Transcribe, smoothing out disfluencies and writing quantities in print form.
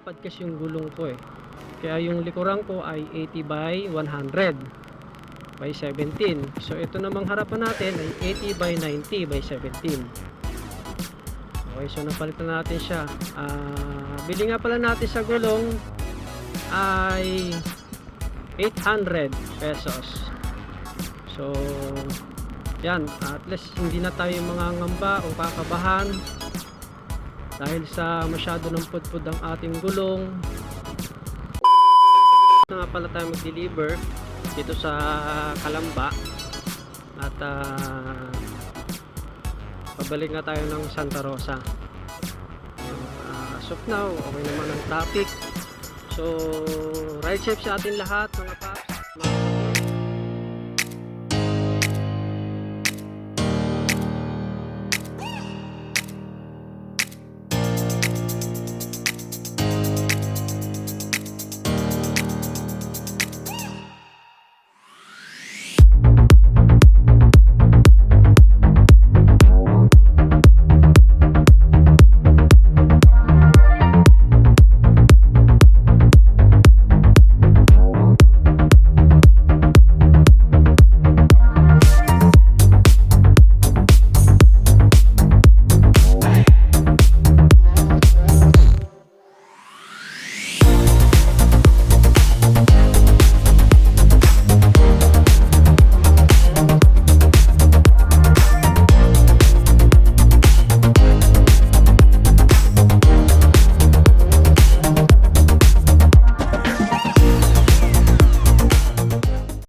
lapad kasi yung gulong ko eh. Kaya yung likuran ko ay 80 by 100 by 17. So ito namang harapan natin ay 80 by 90 by 17. Okay, so napalitan natin siya. Bili nga pala natin sa gulong ay 800 pesos. So yan, at least hindi na tayo mangangamba o kakabahan dahil sa masyado ng pudpud ang ating gulong. Na nga pala tayo mag-deliver dito sa Calamba at pabalik nga tayo ng Santa Rosa. As of now, okay naman ang traffic. So ride safe sa atin lahat mga